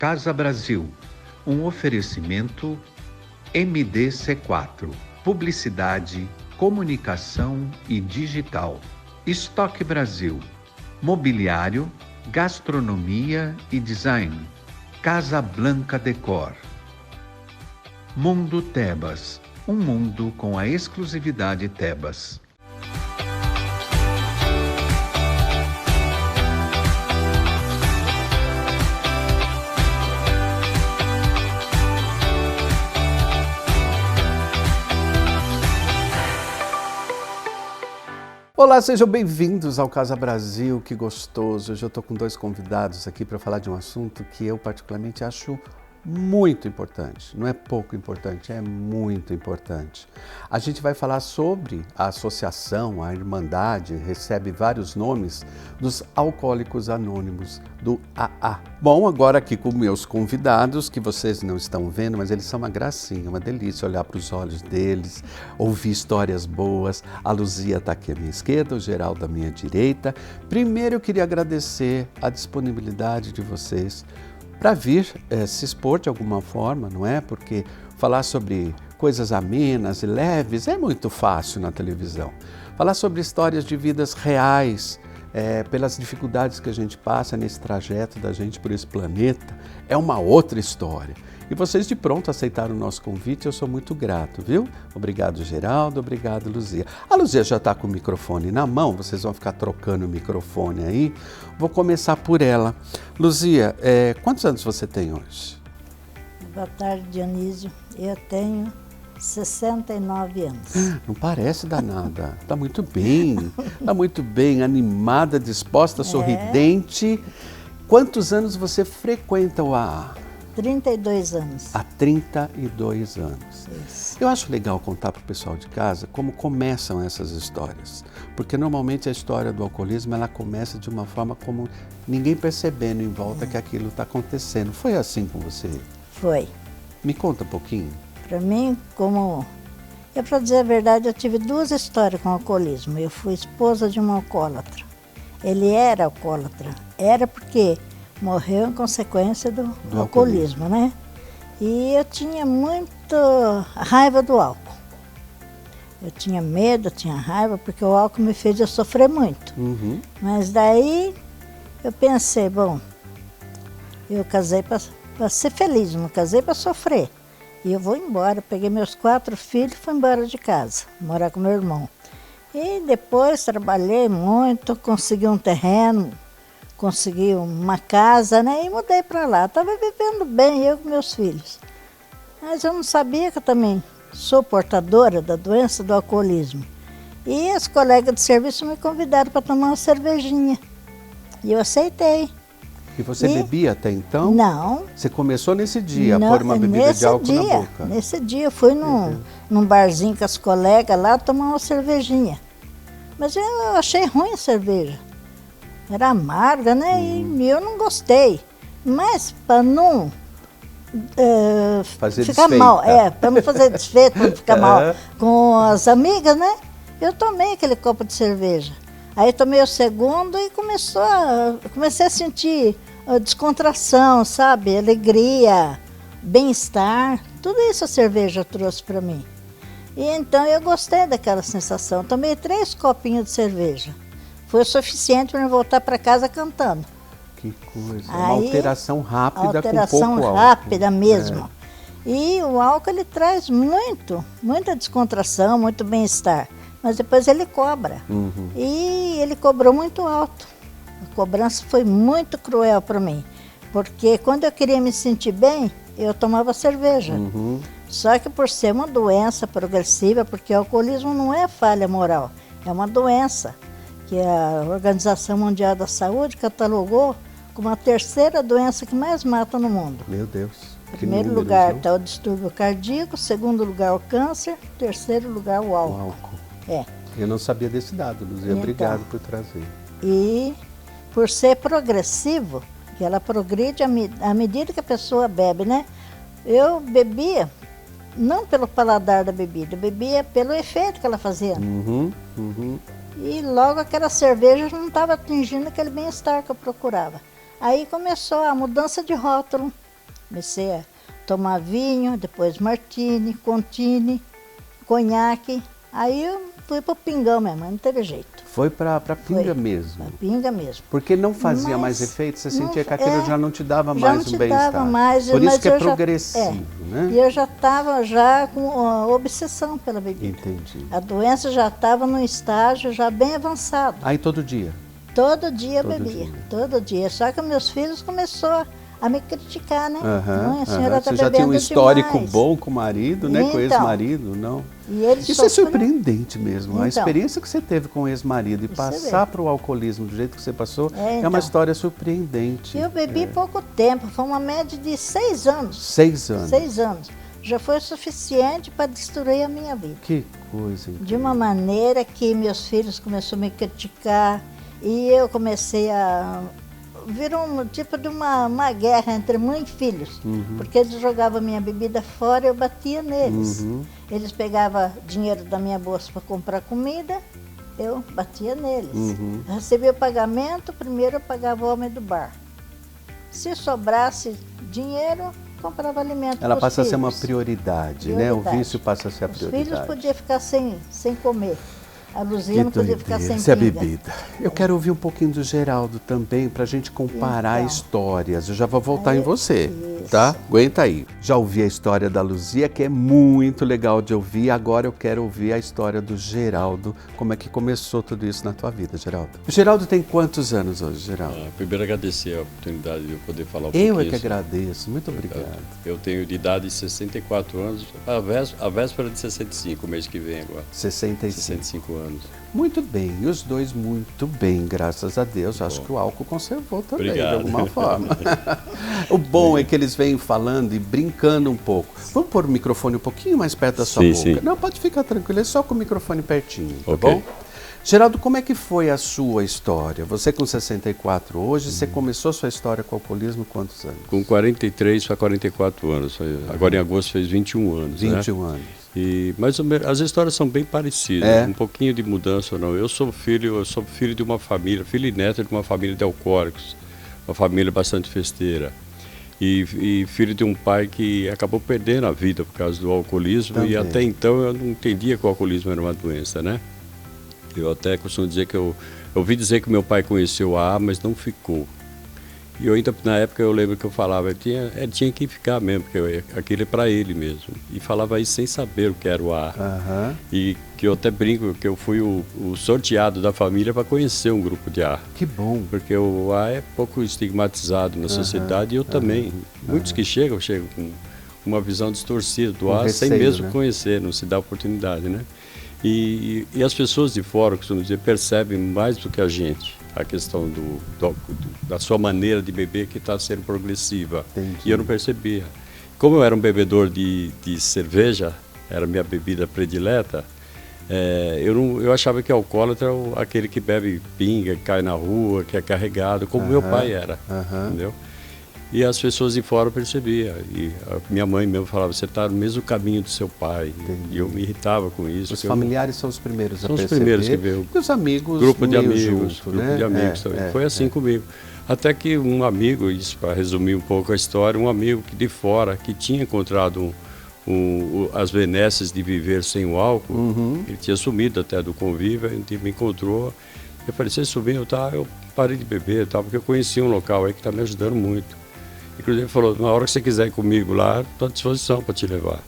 Casa Brasil, um oferecimento MDC4, Publicidade, Comunicação e Digital. Estoque Brasil, Mobiliário, Gastronomia e Design. Casa Blanca Decor. Mundo Tebas, um mundo com a exclusividade Tebas. Olá, sejam bem-vindos ao Casa Brasil, que gostoso. Hoje eu estou com dois convidados aqui para falar de um assunto que eu particularmente acho muito importante. Não é pouco importante, é muito importante. A gente vai falar sobre a associação, a Irmandade, recebe vários nomes, dos Alcoólicos Anônimos, do AA. Bom, agora aqui com meus convidados, que vocês não estão vendo, mas eles são uma gracinha, uma delícia olhar para os olhos deles, ouvir histórias boas. A Luzia está aqui à minha esquerda, o Geraldo à minha direita. Primeiro eu queria agradecer a disponibilidade de vocês para vir se expor de alguma forma, não é? Porque falar sobre coisas amenas e leves é muito fácil na televisão. Falar sobre histórias de vidas reais, pelas dificuldades que a gente passa nesse trajeto da gente por esse planeta, é uma outra história. E vocês de pronto aceitaram o nosso convite, eu sou muito grato, viu? Obrigado, Geraldo, obrigado, Luzia. A Luzia já está com o microfone na mão, vocês vão ficar trocando o microfone aí. Vou começar por ela. Luzia, quantos anos você tem hoje? Boa tarde, Dionísio. Eu tenho 69 anos. Não parece danada. Está muito bem, animada, disposta, sorridente. Quantos anos você frequenta o AA? 32 anos. Há 32 anos. Isso. Eu acho legal contar para o pessoal de casa como começam essas histórias. Porque normalmente a história do alcoolismo ela começa de uma forma como ninguém percebendo em volta que aquilo está acontecendo. Foi assim com você? Foi. Me conta um pouquinho. Para mim, para dizer a verdade, eu tive duas histórias com alcoolismo. Eu fui esposa de um alcoólatra. Ele era alcoólatra. Era porque morreu em consequência do alcoolismo, né? E eu tinha muita raiva do álcool. Eu tinha medo, eu tinha raiva, porque o álcool me fez eu sofrer muito. Uhum. Mas daí eu pensei, bom, eu casei para ser feliz, não casei para sofrer. E eu vou embora, peguei meus 4 filhos e fui embora de casa, morar com meu irmão. E depois trabalhei muito, consegui um terreno, consegui uma casa, né? E mudei para lá. Estava vivendo bem, eu com meus filhos. Mas eu não sabia que eu também sou portadora da doença do alcoolismo. E as colegas de serviço me convidaram para tomar uma cervejinha. E eu aceitei. E você bebia até então? Não. Você começou nesse dia a pôr uma bebida de álcool na boca? Nesse dia, eu fui num barzinho com as colegas lá tomar uma cervejinha. Mas eu achei ruim a cerveja. Era amarga, né? E eu não gostei. Mas para não fazer ficar desfeita. mal, para não fazer desfeita, para não ficar mal com as amigas, né? Eu tomei aquele copo de cerveja. Aí tomei o segundo e comecei a sentir a descontração, sabe? Alegria, bem-estar. Tudo isso a cerveja trouxe para mim. E então eu gostei daquela sensação. Tomei 3 copinhos de cerveja. Foi o suficiente para eu voltar para casa cantando. Que coisa, Aí, uma alteração rápida com pouco álcool. Alteração rápida mesmo. E o álcool ele traz muita descontração, muito bem-estar. Mas depois ele cobra. Uhum. E ele cobrou muito alto. A cobrança foi muito cruel para mim. Porque quando eu queria me sentir bem, eu tomava cerveja. Uhum. Só que por ser uma doença progressiva, porque o alcoolismo não é falha moral, é uma doença que a Organização Mundial da Saúde catalogou como a 3ª doença que mais mata no mundo. Meu Deus. Em primeiro lugar está o distúrbio cardíaco, segundo lugar o câncer, terceiro lugar o álcool. O álcool. É. Eu não sabia desse dado, Luzia. Então, obrigado por trazer. E por ser progressivo, que ela progride à medida que a pessoa bebe, né? Eu bebia não pelo paladar da bebida, eu bebia pelo efeito que ela fazia. Uhum, uhum. E logo aquela cerveja não estava atingindo aquele bem-estar que eu procurava. Aí começou a mudança de rótulo. Comecei a tomar vinho, depois martini, contini, conhaque. Aí eu fui pro pingão mesmo, não teve jeito. Foi para pinga Foi mesmo? pra pinga mesmo. Porque não fazia Mas mais efeito? Você não- sentia que aquilo já não te dava já mais não um te bem-estar? dava mais, Por isso mas que é eu já- progressivo, né? E eu já estava já com obsessão pela bebida. Entendi. A doença já estava num estágio já bem avançado. Aí todo dia? Todo dia eu Todo bebia, dia. todo dia. Só que meus filhos começaram a me criticar, né? Aham, Não, a senhora aham. tá Você já tinha um bebendo histórico demais. bom com o marido, né? Com o Então. ex-marido, não? E eles Isso é sofreram- surpreendente mesmo. A Então. experiência que você teve com o ex-marido e Você passar vê. para o alcoolismo do jeito que você passou É, é uma então. história surpreendente. Eu bebi pouco tempo, foi uma média de 6 anos. 6 anos. 6 anos. Já foi o suficiente para destruir a minha vida. Que coisa, hein? De uma maneira que meus filhos começaram a me criticar e eu comecei a... Virou um tipo de uma guerra entre mãe e filhos, porque eles jogavam minha bebida fora e eu batia neles. Eles pegavam dinheiro da minha bolsa para comprar comida, eu batia neles. Eu recebia o pagamento, primeiro eu pagava o homem do bar. Se sobrasse dinheiro, comprava alimento Ela pros passa a ser uma filhos. prioridade, né? O vício passa a ser a Os prioridade. filhos podiam ficar sem comer. A Luzia Que não podia ficar doideira. sem Isso é pinga. bebida. Eu quero ouvir um pouquinho do Geraldo também, para a gente comparar Então. histórias. Eu já vou voltar Aí, em você, isso. tá? Aguenta aí. Já ouvi a história da Luzia, que é muito legal de ouvir. Agora eu quero ouvir a história do Geraldo. Como é que começou tudo isso na tua vida, Geraldo? O Geraldo tem quantos anos hoje, Geraldo? Primeiro agradecer a oportunidade de eu poder falar um pouquinho. Eu é que agradeço. Muito obrigado. Eu tenho de idade 64 anos, a véspera de 65, mês que vem agora. 65. 65 anos. Muito bem, e os dois muito bem, graças a Deus. Acho que o álcool conservou também, Obrigado. de alguma forma. O bom é que eles vêm falando e brincando um pouco. Vamos pôr o microfone um pouquinho mais perto da sua Sim, boca. sim. Não, pode ficar tranquilo, é só com o microfone pertinho, tá Ok. bom? Geraldo, como é que foi a sua história? Você com 64 hoje, você começou a sua história com o alcoolismo quantos anos? Com 43 para 44 anos. Agora em agosto fez 21 anos. 21 né? anos. E mais ou menos, as histórias são bem parecidas, É. um pouquinho de mudança ou não. Eu sou filho de uma família, filho e neto de uma família de alcoólicos, uma família bastante festeira. E filho de um pai que acabou perdendo a vida por causa do alcoolismo. Também. E até então eu não entendia que o alcoolismo era uma doença, né? Eu até costumo dizer que eu ouvi dizer que meu pai conheceu a A, mas não ficou. E eu ainda, na época, eu lembro que eu falava, ele tinha que ficar mesmo, porque aquilo é para ele mesmo. E falava isso sem saber o que era o A. Aham. E que eu até brinco que eu fui o sorteado da família para conhecer um grupo de A. Que bom. Porque o A é pouco estigmatizado na sociedade e eu também. Muitos que chegam com uma visão distorcida do Com A sem receio, mesmo né? conhecer, não se dá oportunidade, né? E as pessoas de fora, costumo dizer, percebem mais do que a gente a questão da sua maneira de beber que está sendo progressiva. Entendi. E eu não percebia. Como eu era um bebedor de cerveja, era a minha bebida predileta, eu achava que alcoólatra é aquele que bebe pinga, que cai na rua, que é carregado, como meu pai era, entendeu? E as pessoas de fora percebiam. E a minha mãe mesmo falava, você está no mesmo caminho do seu pai. Entendi. E eu me irritava com isso. Os porque eu não- familiares são os primeiros São a os perceber. primeiros que vê o E os amigos grupo de meio amigos, junto, grupo né? de amigos também. Foi assim comigo. Até que um amigo, isso para resumir um pouco a história, um amigo que de fora, que tinha encontrado as benesses de viver sem o álcool, ele tinha sumido até do convívio, a gente me encontrou, eu falei, você sumiu? Tá, eu parei de beber, tá, porque eu conheci um local aí que está me ajudando muito. Inclusive ele falou, na hora que você quiser ir comigo lá, estou à disposição para te levar.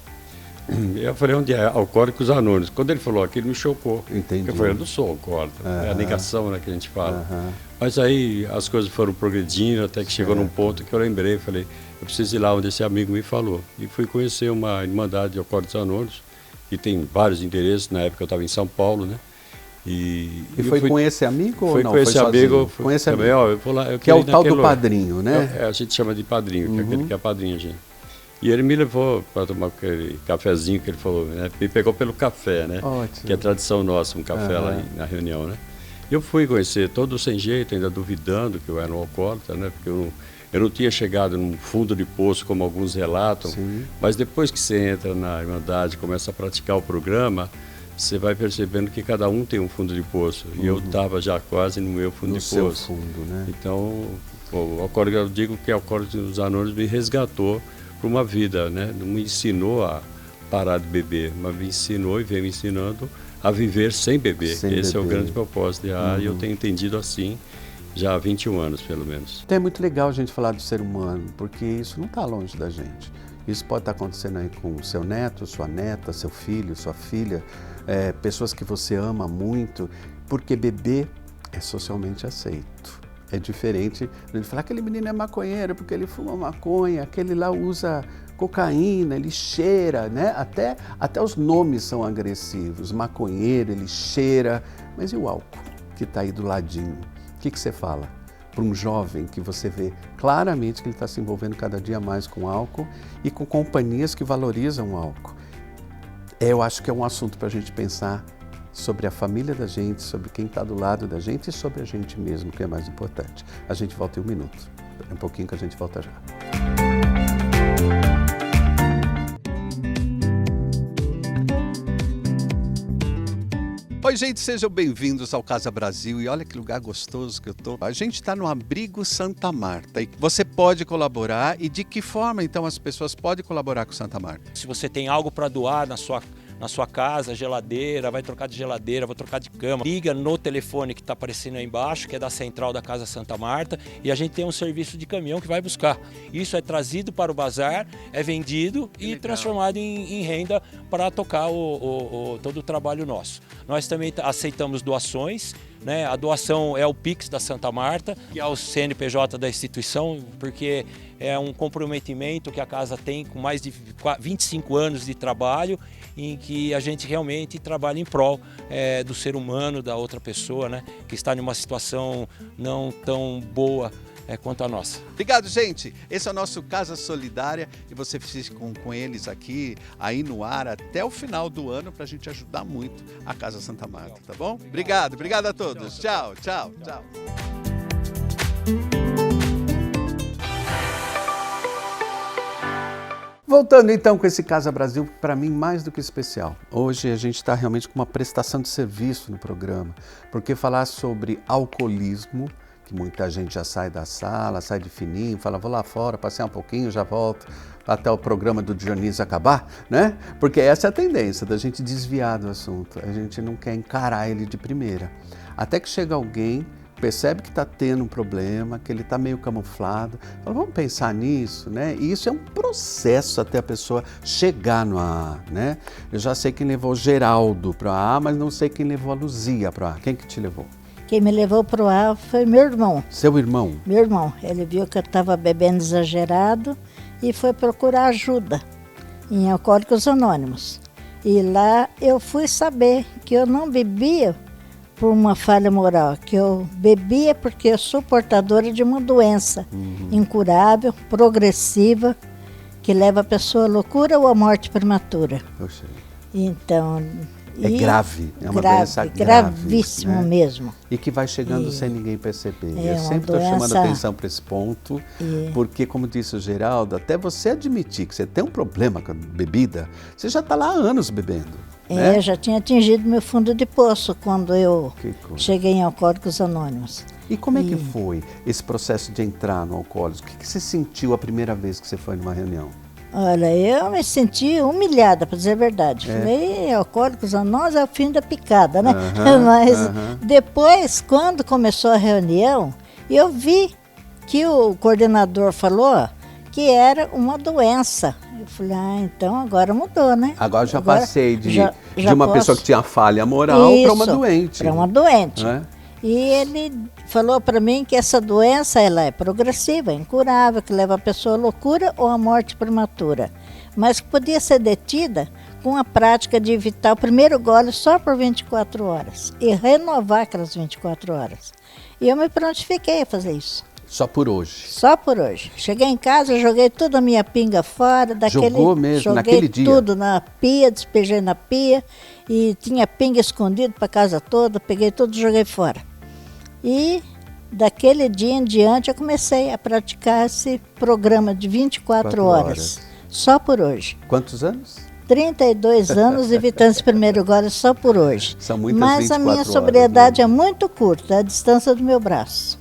E eu falei, onde é? Alcoólicos Anônimos. Quando ele falou aquilo, me chocou. Entendi. Eu falei, eu não sou alcoólatra. É a negação, né, que a gente fala. Aham. Mas aí as coisas foram progredindo, até que chegou num ponto que eu lembrei, falei, eu preciso ir lá onde esse amigo me falou. E fui conhecer uma irmandade de Alcoólicos Anônimos, que tem vários endereços, na época eu estava em São Paulo, né? E eu foi fui- com esse amigo ou Foi não? com esse amigo, sozinho? Com esse também, amigo. ó, eu vou lá, eu Que é o queria ir tal do naquele lugar. padrinho, né? A gente chama de padrinho, que é aquele que é padrinho, gente. E ele me levou para tomar aquele cafezinho que ele falou, né? Me pegou pelo café, né? Ótimo. Que é tradição nossa, um café lá na reunião, né? E eu fui conhecer todo sem jeito, ainda duvidando que eu era um alcoólatra, né? Porque eu não tinha chegado num fundo de poço, como alguns relatam. Sim. Mas depois que você entra na Irmandade, começa a praticar o programa, você vai percebendo que cada um tem um fundo de poço. E eu estava já quase no meu fundo No de seu poço. fundo, né? Então, O Alcoólicos, eu digo que Alcoólicos Anônimos me resgatou para uma vida, né? Não me ensinou a parar de beber, mas me ensinou e vem me ensinando a viver sem beber. Esse é o grande propósito de AA, e eu tenho entendido assim já há 21 anos, pelo menos. Então é muito legal a gente falar do ser humano, porque isso não está longe da gente. Isso pode estar acontecendo aí com o seu neto, sua neta, seu filho, sua filha, pessoas que você ama muito, porque beber é socialmente aceito. É diferente de falar aquele menino é maconheiro porque ele fuma maconha, aquele lá usa cocaína, ele cheira, né? Até os nomes são agressivos. Maconheiro, ele cheira. Mas e o álcool que está aí do ladinho? O que você fala para um jovem que você vê claramente que ele está se envolvendo cada dia mais com álcool e com companhias que valorizam o álcool? Eu acho que é um assunto para a gente pensar sobre a família da gente, sobre quem está do lado da gente e sobre a gente mesmo, que é mais importante. A gente volta em um minuto. Um pouquinho que a gente volta já. Oi, gente, sejam bem-vindos ao Casa Brasil e olha que lugar gostoso que eu tô. A gente está no Abrigo Santa Marta e você pode colaborar. E de que forma, então, as pessoas podem colaborar com Santa Marta? Se você tem algo para doar na sua casa, geladeira, vai trocar de geladeira, vai trocar de cama, liga no telefone que está aparecendo aí embaixo, que é da central da Casa Santa Marta, e a gente tem um serviço de caminhão que vai buscar. Isso é trazido para o bazar, é vendido e transformado em renda para tocar todo o trabalho nosso. Nós também aceitamos doações, né? A doação é o Pix da Santa Marta, que é o CNPJ da instituição, porque é um comprometimento que a casa tem com mais de 25 anos de trabalho, em que a gente realmente trabalha em prol do ser humano, da outra pessoa, né, que está em uma situação não tão boa quanto a nossa. Obrigado, gente. Esse é o nosso Casa Solidária e você fica com eles aqui, aí no ar, até o final do ano, para a gente ajudar muito a Casa Santa Marta, tá bom? Obrigado a todos. Tchau, tchau, tchau. Voltando então com esse Casa Brasil, para mim mais do que especial. Hoje a gente está realmente com uma prestação de serviço no programa, porque falar sobre alcoolismo, que muita gente já sai da sala, sai de fininho, fala, vou lá fora, passear um pouquinho, já volto até o programa do Dionísio acabar, né? Porque essa é a tendência da gente desviar do assunto, a gente não quer encarar ele de primeira. Até que chega alguém, percebe que está tendo um problema, que ele está meio camuflado, fala, vamos pensar nisso, né? E isso é um processo até a pessoa chegar no AA, né? Eu já sei quem levou o Geraldo para o AA, mas não sei quem levou a Luzia para o AA. Quem que te levou? Quem me levou para o AA foi meu irmão. Seu irmão? Meu irmão. Ele viu que eu estava bebendo exagerado e foi procurar ajuda em Alcoólicos Anônimos. E lá eu fui saber que eu não bebia por uma falha moral, que eu bebia porque eu sou portadora de uma doença incurável, progressiva, que leva a pessoa à loucura ou à morte prematura. Poxa. Então... É grave, é uma doença grave, gravíssimo, né? Mesmo. E que vai chegando sem ninguém perceber. É eu sempre estou chamando atenção para esse ponto, porque, como disse o Geraldo, até você admitir que você tem um problema com a bebida, você já está lá há anos bebendo. Né? Eu já tinha atingido meu fundo de poço quando eu cheguei em Alcoólicos Anônimos. E como é que foi esse processo de entrar no Alcoólicos? O que você sentiu a primeira vez que você foi numa reunião? Olha, eu me senti humilhada, para dizer a verdade. Falei, Alcoólicos Anônimos é o fim da picada, né? Mas depois, quando começou a reunião, eu vi que o coordenador falou que era uma doença. Eu falei, então agora mudou, né? Agora já passei de uma pessoa que tinha falha moral para uma doente. Para uma doente. E ele falou para mim que essa doença ela é progressiva, incurável, que leva a pessoa à loucura ou à morte prematura, mas que podia ser detida com a prática de evitar o primeiro gole só por 24 horas e renovar aquelas 24 horas. E eu me prontifiquei a fazer isso. Só por hoje? Só por hoje. Cheguei em casa, joguei toda a minha pinga fora. Jogou mesmo, naquele dia? Joguei tudo na pia, despejei na pia e tinha pinga escondido para a casa toda, peguei tudo e joguei fora. E daquele dia em diante eu comecei a praticar esse programa de 24 horas. Só por hoje. Quantos anos? 32 anos evitando esse primeiro gole só por hoje. São muitas Mas 24 a minha horas, sobriedade né? é muito curta, é a distância do meu braço.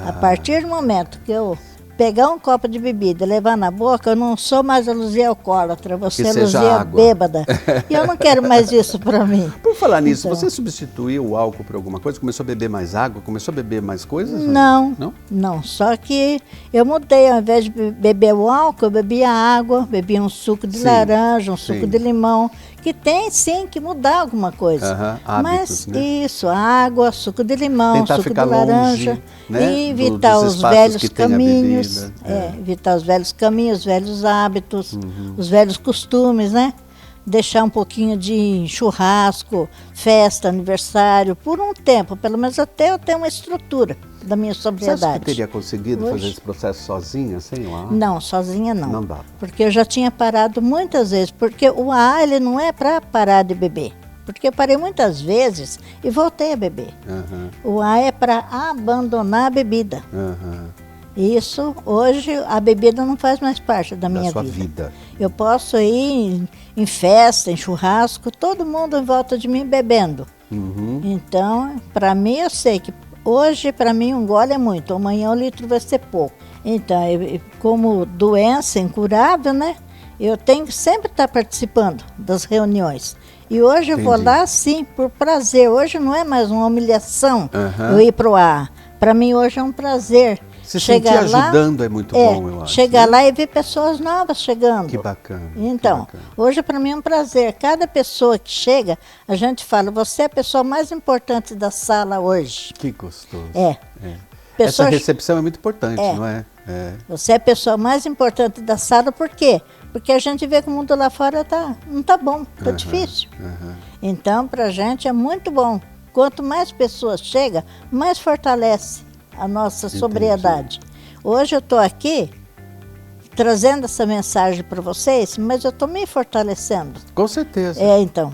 A partir do momento que eu pegar um copo de bebida e levar na boca, eu não sou mais a Luzia alcoólatra, você é a Luzia bêbada. E eu não quero mais isso para mim. Por falar nisso, Então, você substituiu o álcool por alguma coisa? Começou a beber mais água? Começou a beber mais coisas? Não, só que eu mudei, ao invés de beber o álcool, eu bebia água, bebia um suco de laranja, um suco de limão, que tem sim que mudar alguma coisa. Hábitos, mas né? isso, água, suco de limão, tentar suco de ficar laranja, longe, né, e evitar dos os espaços velhos que tem a caminhos, bebida. evitar os velhos caminhos, os velhos hábitos, os velhos costumes, né? Deixar um pouquinho de churrasco, festa, aniversário, por um tempo, pelo menos até eu ter uma estrutura da minha Você sobriedade. acha que teria conseguido fazer esse processo sozinha, sem o AA? Não, sozinha não. Não dá. Porque eu já tinha parado muitas vezes, porque o AA ele não é para parar de beber. Porque eu parei muitas vezes e voltei a beber. O AA é para abandonar a bebida. Isso, hoje, a bebida não faz mais parte da minha vida. Eu posso ir em festa, em churrasco, todo mundo em volta de mim bebendo. Então, para mim, eu sei que hoje, para mim, um gole é muito, amanhã o litro vai ser pouco. Então, como doença incurável, né? Eu tenho que sempre estar participando das reuniões. E hoje eu vou lá, sim, por prazer. Hoje não é mais uma humilhação eu ir para o AA. Para mim, hoje é um prazer. Se sentir ajudando é muito bom, eu acho. Chegar lá e ver pessoas novas chegando. Que bacana. Então, que bacana. Hoje para mim é um prazer. Cada pessoa que chega, a gente fala, você é a pessoa mais importante da sala hoje. Que gostoso. Essa recepção é muito importante, não é? Você é a pessoa mais importante da sala, por quê? Porque a gente vê que o mundo lá fora não tá bom, tá difícil. Então, para a gente é muito bom. Quanto mais pessoas chegam, mais fortalece a nossa sobriedade. Hoje eu estou aqui trazendo essa mensagem para vocês, mas eu estou me fortalecendo. Com certeza.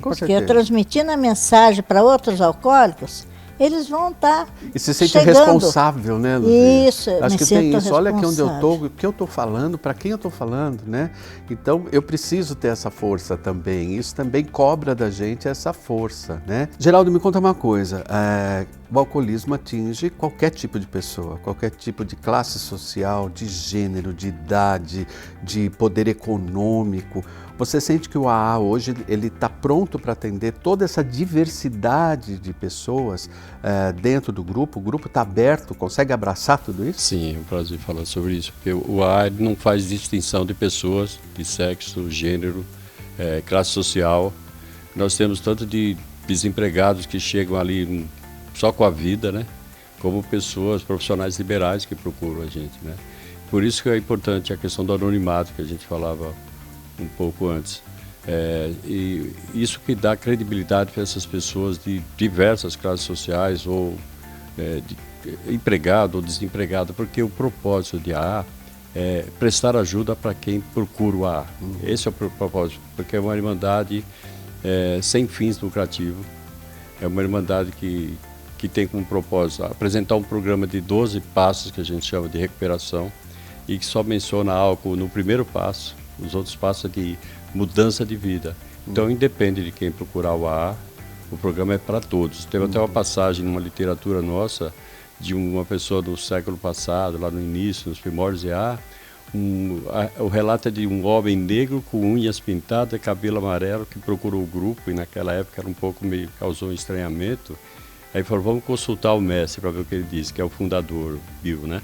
Porque eu transmitindo a mensagem para outros alcoólicos, eles vão estar E se sente chegando. Responsável, né, Luzia? Isso, acho que tem isso. Olha aqui onde eu estou, o que eu estou falando, para quem eu estou falando, né? Então, eu preciso ter essa força também. Isso também cobra da gente essa força, né? Geraldo, me conta uma coisa. O alcoolismo atinge qualquer tipo de pessoa, qualquer tipo de classe social, de gênero, de idade, de poder econômico. Você sente que o AA hoje ele está pronto para atender toda essa diversidade de pessoas dentro do grupo? O grupo está aberto, consegue abraçar tudo isso? Sim, é um prazer falar sobre isso, porque o AA não faz distinção de pessoas, de sexo, gênero, classe social. Nós temos tanto de desempregados que chegam ali só com a vida, né? Como pessoas, profissionais liberais que procuram a gente, né? Por isso que é importante a questão do anonimato que a gente falava um pouco antes. E isso que dá credibilidade para essas pessoas de diversas classes sociais, ou empregado ou desempregado, porque o propósito de AA é prestar ajuda para quem procura o AA. Esse é o propósito, porque é uma irmandade sem fins lucrativos, é uma irmandade que tem como propósito apresentar um programa de 12 passos que a gente chama de recuperação e que só menciona álcool no primeiro passo. Os outros passos de mudança de vida. Então, independe de quem procurar o AA, o programa é para todos. Teve até uma passagem numa literatura nossa de uma pessoa do século passado, lá no início, nos primórdios de AA. O relato é de um homem negro com unhas pintadas, cabelo amarelo, que procurou o grupo, e naquela época era um pouco meio, causou um estranhamento. Aí falou, vamos consultar o mestre para ver o que ele diz, que é o fundador, Bill, né?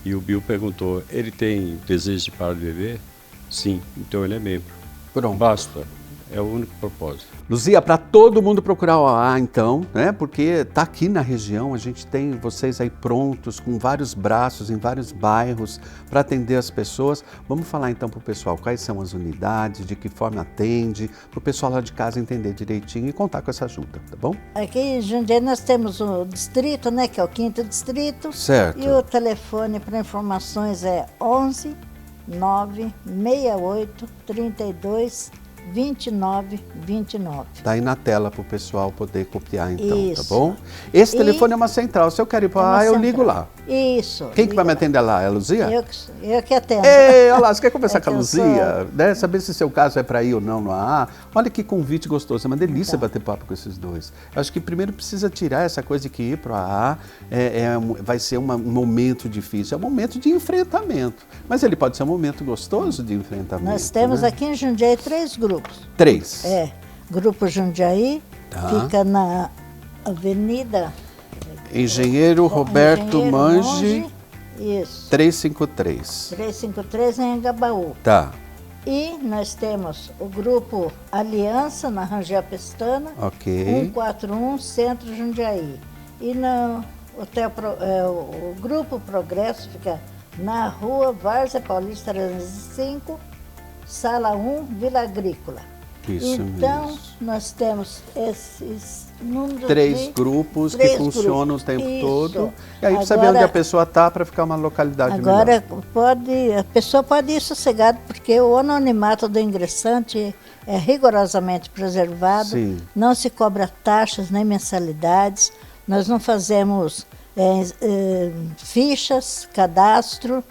E o Bill perguntou, ele tem desejo de parar de beber? Sim, então ele é membro. Pronto. Basta. É o único propósito. Luzia, para todo mundo procurar o AA, então, né? Porque está aqui na região, a gente tem vocês aí prontos, com vários braços, em vários bairros, para atender as pessoas. Vamos falar então para o pessoal quais são as unidades, de que forma atende, para o pessoal lá de casa entender direitinho e contar com essa ajuda, tá bom? Aqui em Jundiaí nós temos o distrito, né? Que é o 5º distrito. Certo. E o telefone para informações é 11 968 32 2929. Tá aí na tela para o pessoal poder copiar então, Isso. tá bom? Esse E- telefone é uma central, se eu quero ir para lá, eu ligo lá. Isso. Quem que vai me liga atender lá? É a Luzia? lá. Eu que atendo. Ei, olha lá, você quer conversar É com a que eu Luzia? Né? Saber se seu caso é para ir ou não no AA? Olha que convite gostoso, é uma delícia Então. bater papo com esses dois. Eu acho que primeiro precisa tirar essa coisa de que ir para o AA vai ser um momento difícil, é um momento de enfrentamento. Mas ele pode ser um momento gostoso de enfrentamento. Nós temos né? aqui em Jundiaí 3 grupos. 3. Grupo Jundiaí, Tá. fica na Avenida Engenheiro Roberto Engenheiro Mange, isso, 353. 353 em Engabaú. Tá, E nós temos o grupo Aliança, na Rangel Pestana, ok. 141, Centro Jundiaí. E no o Grupo Progresso fica na Rua Várzea Paulista 305, Sala 1, Vila Agrícola. Isso Então, mesmo. nós temos esses números 3 de- grupos que três funcionam grupos. o tempo Isso. todo. E aí precisa ver onde a pessoa está para ficar uma localidade Agora, melhor. a pessoa pode ir sossegada, porque o anonimato do ingressante é rigorosamente preservado, Sim. não se cobra taxas nem mensalidades, nós não fazemos fichas, cadastro.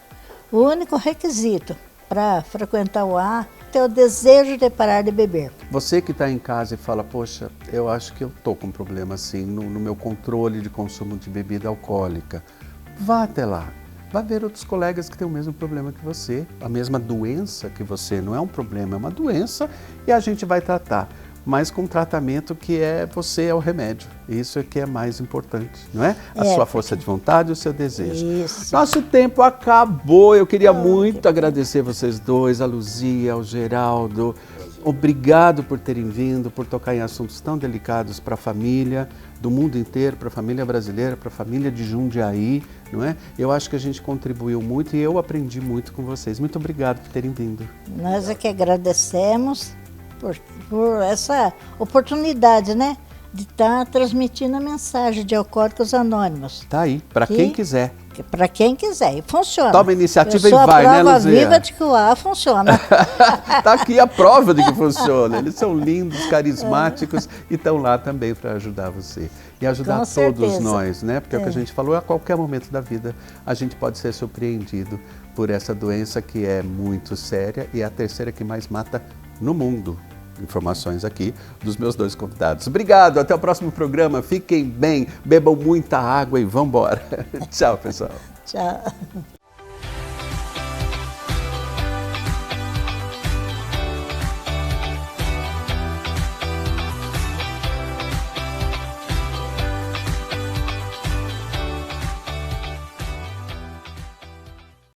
O único requisito para frequentar o AA é ter o desejo de parar de beber. Você que está em casa e fala, poxa, eu acho que eu estou com um problema assim no meu controle de consumo de bebida alcoólica. Vá até lá. Vá ver outros colegas que têm o mesmo problema que você, a mesma doença que você. Não é um problema, é uma doença e a gente vai tratar. Mas com tratamento que você é o remédio. Isso é que é mais importante, não é? A sua força de vontade e o seu desejo. Isso. Nosso tempo acabou. Eu queria muito agradecer vocês dois, a Luzia, ao Geraldo. Obrigado por terem vindo, por tocar em assuntos tão delicados para a família do mundo inteiro, para a família brasileira, para a família de Jundiaí, não é? Eu acho que a gente contribuiu muito e eu aprendi muito com vocês. Muito obrigado por terem vindo. Nós é que agradecemos por essa oportunidade, né? De estar transmitindo a mensagem de Alcoólicos Anônimos. Tá aí, para quem quiser. Para quem quiser, e funciona. Toma a iniciativa Eu sou e vai, né, a prova Luzia? viva de que o AA funciona. Tá aqui a prova de que funciona. Eles são lindos, carismáticos e estão lá também para ajudar você. E ajudar Com todos certeza. nós, né? Porque é o que a gente falou, a qualquer momento da vida a gente pode ser surpreendido por essa doença que é muito séria e é a terceira que mais mata no mundo. Informações aqui dos meus dois convidados. Obrigado, até o próximo programa. Fiquem bem, bebam muita água e vão embora. Tchau, pessoal. Tchau.